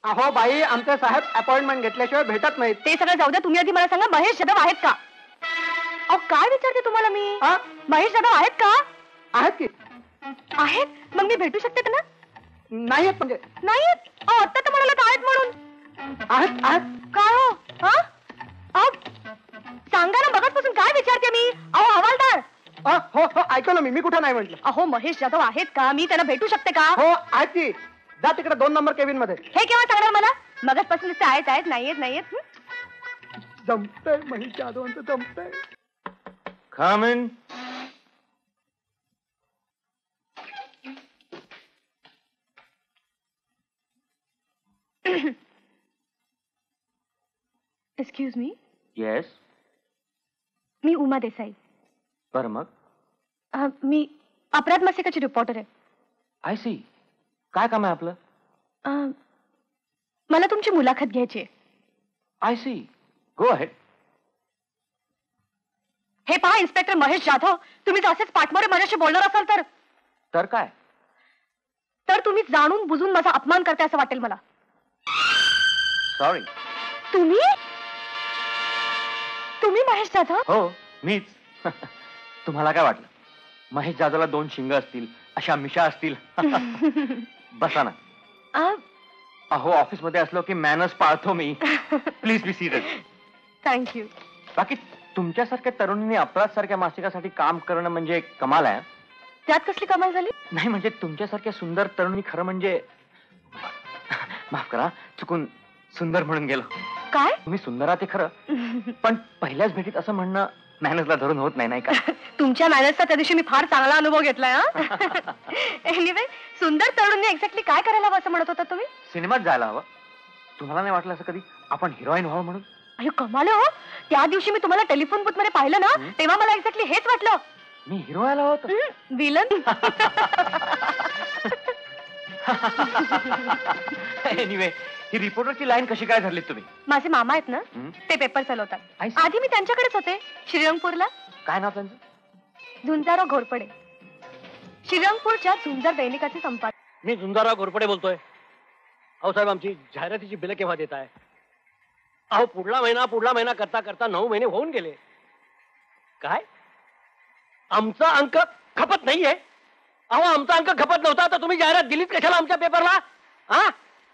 अहो बाई, आमचे साहेब अपॉइंटमेंट घेतल्याशिवाय भेटत नाहीत. ते सगळं जाऊ द्या, तुम्ही आधी मला सांगा महेश जाधव आहेत का? अहो काय विचारते तुम्हाला मी? महेश जाधव आहेत का? आहेत की? आहेत? मग मी भेटू शकते ना? नाही आहेत म्हणजे? नाही आहेत. आता तर म्हणाला आहेत म्हणून. आहेत आहेत. काय हो? अहो सांगा ना, बघतपासून काय विचारते मी? अहो हवालदार. हो हो, ऐकलं मी कुठं नाही म्हटलं. अहो महेश जाधव आहेत का? मी त्यांना भेटू शकते का? हो आहेत की. जा तिकडे 2 नंबर केबिन मध्ये. हे केव्हा सांगणार मला? मगचपासून नुसते आहेत नाहीयेत नाहीयेत. जमतंय महेश जाधवांचं, जमतंय. Come in. Excuse me. Yes. मी उमा देसाई. बरं मग. मी अपराध मासिकाची रिपोर्टर आहे. I see. काय काम आहे आपलं? मला तुमची मुलाखत घ्यायची आहे. I see. Go ahead. हे पहा इन्स्पेक्टर महेश जाधव, तुम्ही जर असेच पाठमोरे माझ्याशी बोलणार असाल तर काय? तर तुम्ही जाणून बुजून माझा अपमान करताय असं वाटेल मला. सॉरी. तुम्ही महेश जाधव? हो मीच. तुम्हाला काय वाटलं महेश जाधवला 2 शिंग असतील, अशा मिशा असतील? बसा ना. अहो ऑफिस मध्ये असलो की मॅनर्स पाळतो मी. Please be serious. थँक्यू. बाकी तुमच्यासारख्या तरुणींनी अपराध सारख्या मासिकासाठी काम करणं म्हणजे कमाल आहे. त्यात कसली कमाल झाली? नाही म्हणजे तुमच्यासारख्या सुंदर तरुणी खरं म्हणजे माफ करा, चुकून सुंदर म्हणून गेलो. काय? तुम्ही सुंदर आहात ते खरं, पण पहिल्याच भेटीत असं म्हणणं मॅनर्सला धरून होत नाही, नाही का? तुमच्या मॅनर्सचा त्या दिवशी मी फार चांगला अनुभव घेतलाय. एनिवे, सुंदर तरुणींनी एक्झॅक्टली काय करायला हवं असं म्हणत होता तुम्ही? सिनेमात जायला हवं. तुम्हाला नाही वाटलं असं कधी आपण हिरोईन व्हावं म्हणून? अयो कमाल हो. त्या दिवशी मी तुम्हाला टेलिफोन बूथ मध्ये पाहिलं ना, तेव्हा मला एक्झॅक्टली हेच वाटलं. मी हिरो व्हायला होतो. विलन. एनिवे, ही रिपोर्टरची लाईन कशी काय धरली तुम्ही? माझे मामा आहेत ना, ते पेपर चालवतात. आधी मी त्यांच्याकडेच होते श्रीरंगपूरला. काय नाव त्यांचं? झुंजाराव घोरपडे. श्रीरंगपूरच्या झुंजार दैनिकाचे संपादक. मी झुंजाराव घोरपडे बोलतोय. अहो साहेब, आमची जाहिरातीची बिलं केव्हा देत आहे? अहो पुढला महिना करता करता 9 महिने होऊन गेले. काय आमचा अंक खपत नाहीये? अहो आमचा अंक खपत नव्हता तर तुम्ही जाहिरात दिलीत कशाला आमच्या पेपरला?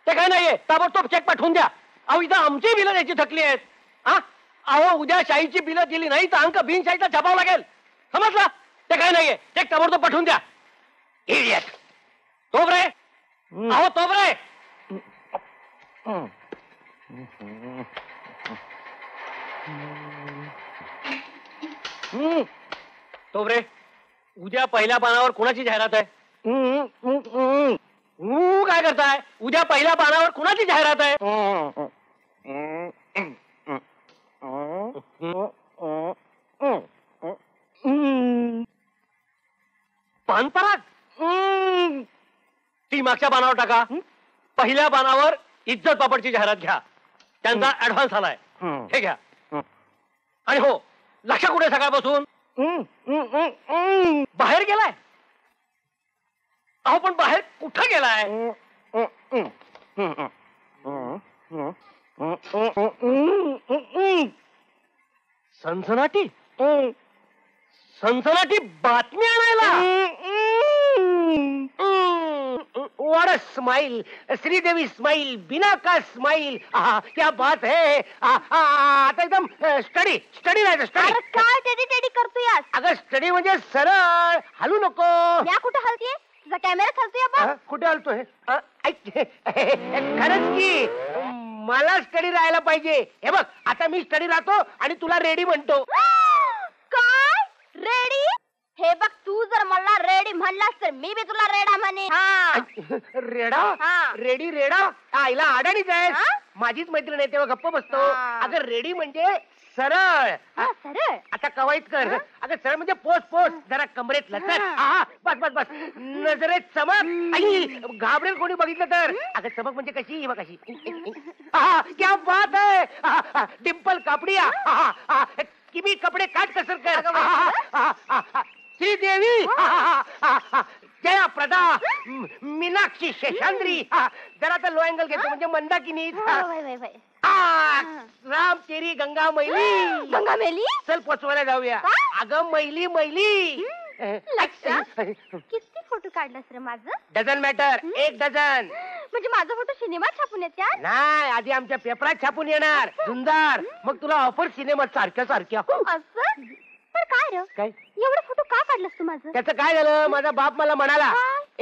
ते काय नाहीये, ताबडतोब चेक पाठवून द्या. अहो इथं आमची बिलं द्यायची थकली आहेत. अहो उद्या शाहीची बिलं दिली नाही तर अंक बिनशाहीचा छापावं लागेल, समजला? ते काय नाहीये, चेक ताबडतोब पाठवून द्या. इडियट. तोबरे, अहो तोबरे. तोबरे, उद्या पहिल्या पानावर कोणाची जाहिरात आहे? काय करताय? उद्या पहिल्या पानावर कोणाची जाहिरात आहे? पानपराग. ती मागच्या पानावर टाका. पहिल्या पानावर इज्जत पापडची जाहिरात घ्या. त्यांचा ऍडव्हान्स आलाय, हे घ्या. आणि हो, लक्ष कुठे सकाळपासून? बाहेर गेलाय. अहो पण बाहेर कुठं गेलाय? सनसनाटी सनसनाटी बातमी आणायला. What a smile, Sridevi smile, बिना का स्माइल. क्या बात है. आता एकदम स्टडी नाही स्टडी. काय टेडी टेडी करतोय? अगं स्टडी म्हणजे सरळ, हलू नको. या कुठं हलतीये? तुझा कॅमेरा हलतोय बा. कुठे हलतोय? खरंच की मला स्टडी राहायला पाहिजे. हे बघ, आता मी स्टडी राहतो आणि तुला रेडी म्हणतो. काय रेडी? हे बघ, तू जर मला रेडी म्हणलास तर मी बी तुला रेडा म्हणे. रेडा? रेडी रेडा? आईला अडाणीच आहे. माझीच मैत्रीण आहे तेव्हा गप्प बसतो. अगं रेडी म्हणजे सरळ. सरळ. आता कवायत कर. अगं सरळ म्हणजे पोच पोच, जरा कमरेत लचक. बस बस बस. नजरेत चमक. आई घाबरेल कोणी बघितलं तर. अगं चमक म्हणजे कशी? बघ कशी. क्या बात आहे. डिंपल कापडिया. किमी कपडे काट कसर कर. श्रीदेवी. जया प्रदा मीनाक्षी शेषांद्री जरा तर लो अँगल घेतो म्हणजे मंदाकिनी राम तेरी गंगा मैली गंगा मेली चल पोचवायला जाऊया का? अगं मैली मैली लक्षा किती फोटो काढलास रे माझं डझन मॅटर 1 डझन म्हणजे माझा फोटो सिनेमात छापून येत्यात नाही आधी आमच्या पेपरात छापून येणार सुंदर मग तुला ऑफर सिनेमात सारख्या सारख्या असं तर काय रे काय एवढं फोटो का काढलास तू माझं त्याचं काय झालं माझा बाप मला म्हणाला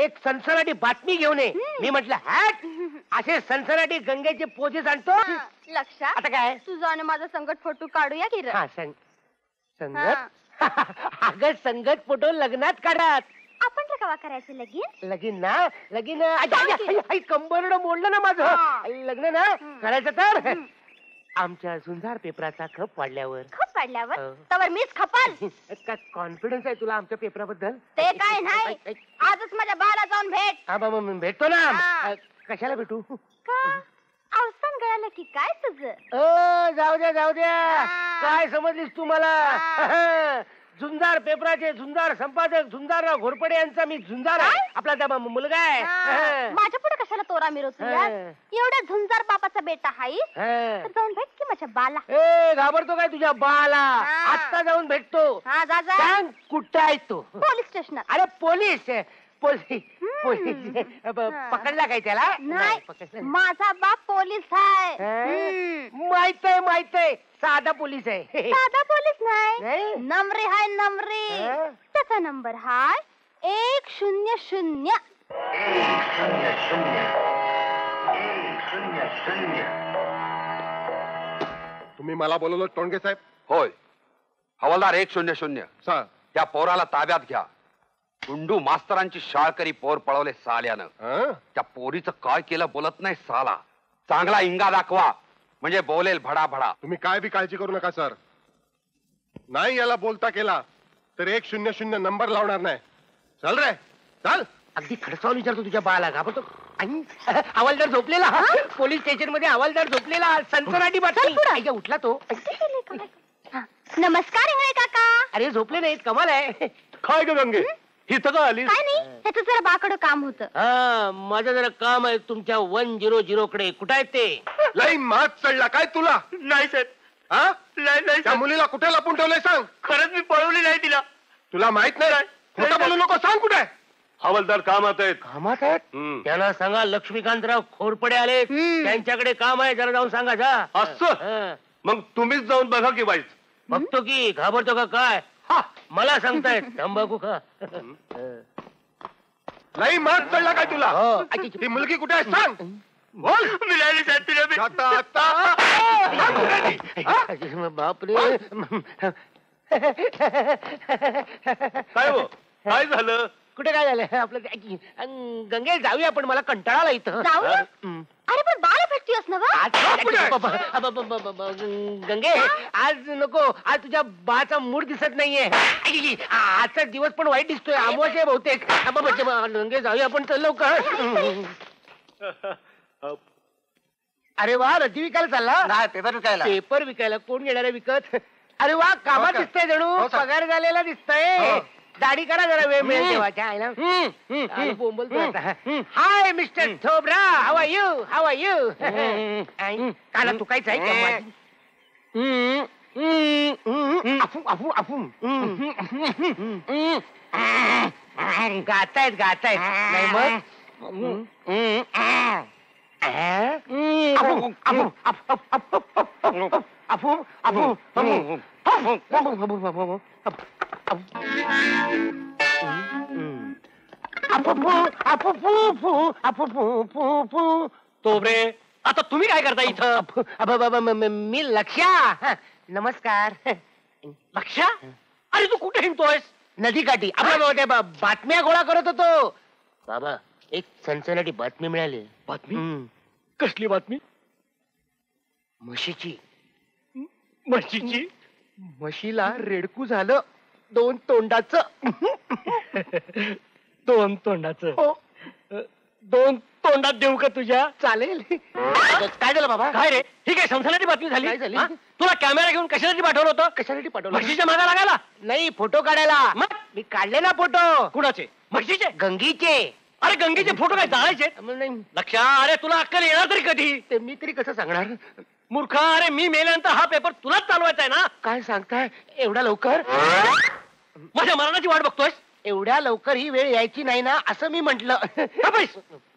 एक सनसनाटी बातमी घेऊन ये मी म्हटलं हॅट असे सनसनाटी गंगेचे पोजेस आणतो लक्षा आता काय तुझा आणि माझा संगत फोटो काढूया की रे हा संगत अगं संगत फोटो लग्नात काढात आपण रे कवा करायचं लगीन लगीन ना लगीन कंबरड मोडलं ना माझं लग्न ना करायचं तर आमच्या सुंदर पेपराचा खप वाढल्यावर खप पाडल्यावर हो. तवर मीच खपाल काय कॉन्फिडन्स आहे तुला आमच्या पेपराबद्दल ते काय नाही आजच माझ्या बाला जाऊन भेट हा बाबा मग भेटतो ना हा. कशाला भेटू का अवसान गळालं की काय तुझं जाऊ द्या हा. काय समजलीस तू मला झुंजार पेपराचे झुंजार संपादक झुंजार घोरपडे यांचा मी झुंजार आहे आपला त्या मुलगा आहे माझ्या पुढे कशाला तोरा मिरवतो यार एवढ्या झुंजार बापाचा बेटा हाई तर जाऊन भेट की माझ्या बाला ए घाबरतो काय तुझ्या बाला हा. आत्ता जाऊन भेटतो हा जा जा सांग कुठे आहे तो पोलीस स्टेशनात अरे पोलीस पोलीस पकडला काय त्याला नाही पकडला. माझा बाप पोलीस आहे माहित आहे साधा पोलीस आहे साधा पोलीस नाही नाही? नमरे हाय नमरे हा? त्याचा नंबर हाय 100. तुम्ही मला बोलवलं टोणगे साहेब होय हवालदार 100. सर त्या पोराला ताब्यात घ्या गुंडू मास्तरांची शाळकरी पोर पळवले साल्यानं हं? त्या पोरीचं काय केलं बोलत नाही साला चांगला इंगा दाखवा म्हणजे बोलेल भडाभडा तुम्ही काय बी काळजी करू नका सर नाही याला बोलता केला तर 100 नंबर लावणार नाही चल रे चल अगदी खडसावून विचारतो तुझ्या बाला घाबरतो आई, हवालदार झोपलेला पोलीस स्टेशन मध्ये हवालदार झोपलेला सनसनाटी बातमी आई, उठला तो हा. नमस्कार इंगळे काका अरे झोपले नाहीत कमाल आहे काय ग गंगे इथं का आली काय नाही त्याचं जरा बाकडं काम होतं हा माझं जरा काम आहे तुमच्या 100 कडे कुठं आहेत ते लई मात चढला काय तुला नाही साहेब हा नाही त्या मुलीला कुठे लपून ठेवलंय सांग खरंच मी पळवली नाही तिला तुला माहित नाही खोटं बोलू नको सांग कुठे हवालदार कामात आहेत कामात आहेत त्यांना सांगा लक्ष्मीकांतराव खोरपडे आले त्यांच्याकडे काम आहे जरा जाऊन सांगा जा असं मग तुम्हीच जाऊन बघा की बाईच बघतो की घाबरतो का काय मला सांगतायत तंबाखू खा लई मात चढला काय तुला हो. ती मुलगी कुठे आहे सांग बोल मिळाली साहेब तिला आता आता सांग कुठे ती? हा? बापरे काय हो काय झालं कुठे काय झालं आपलं गंगे जाऊया पण मला कंटाळा आला इथं जाऊया? अरे पण बाला भेटतीयस ना बा? गंगे आज नको आज तुझ्या बाचा मूड दिसत नाहीये आजचा दिवस पण वाईट दिसतोय अमावस्या आहे बहुतेक गंगे जाऊया आपण चल लवकर अरे वा रद्दी विकायला चालला नाही पेपर विकायला पेपर विकायला कोण घेणार आहे विकत अरे वा कामात हो का? दिसतंय जणू हो सर. पगार झालेला दिसतंय हो. दाढी करा जरा वेळ मिळेल तेव्हा आहे ना हाय मिस्टर थोबरा हाव आर यू काला तू काहीच आहे का माझी? अफू गातायत नाही मग तोबरे आता तुम्ही काय करता इथं मी लक्ष्या नमस्कार लक्षा अरे तू कुठे हिंडतोयस नदीकाठी आपल्या बातम्या गोळा करत होतो बाबा एक सनसनाटी बातमी मिळाली बातमी कसली बातमी म्हशीची म्हशीची म्हशीला रेडकू झालं 2 तोंडाचं 2 तोंडाचं हो 2 तोंडात देऊ का तुझ्या? चालेल. काय झालं बाबा? काय रे ही काय संसाराची बातमी झाली? काय झाली? हा? तुला कॅमेरा घेऊन कशासाठी पाठवलं होतं? कशासाठी पाठवलं? म्हशीच्या मागा लागायला? नाही, फोटो काढायला. मग? मी काढले ना फोटो. कुणाचे? म्हशीचे? गंगीचे. अरे गंगेचे फोटो काय जाळायचे? नाही, लक्षा, अरे तुला अक्कल येणार तरी कधी? ते मी तरी कसं सांगणार? मूर्खा, अरे मी मेल्यानंतर हा पेपर तुलाच चालवायचा आहे ना? काय सांगताय एवढ्या लवकर? माझ्या मरणाची वाट बघतोयस? एवढ्या लवकर ही वेळ यायची नाही ना असं मी म्हंटल. हा बैस.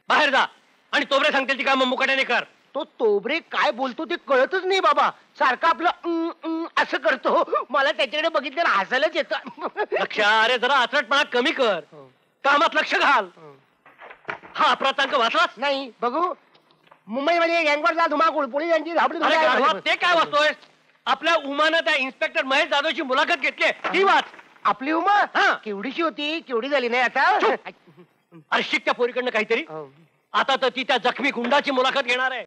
बाहेर जा आणि तोबरे सांगतील ती काम मुकाट्याने कर. तो तोबरे काय बोलतो ते कळतच नाही बाबा. सारखं आपलं असं करतो. मला त्याच्याकडे बघितलं हसायलाच येतं. लक्षा, अरे जरा आचरटपणा कमी कर, कामात लक्ष घाल. हा अप्राप्तांक वाचलास? नाही, बघू. मुंबईमध्ये गँगवरचा धुमाकूळ, पोलिसांची धाबडी अरे गाढवा, धुमाकूळ. ते काय वाचतोय? आपल्या उमानं त्या इन्स्पेक्टर महेश जाधवची मुलाखत घेतली, ती वाच. आपली उमा हा. केवढीशी होती, केवढी झाली नाही आता. अरे शिक त्या पोरीकडनं काहीतरी. आता तर ती त्या जखमी गुंडाची मुलाखत घेणार आहे.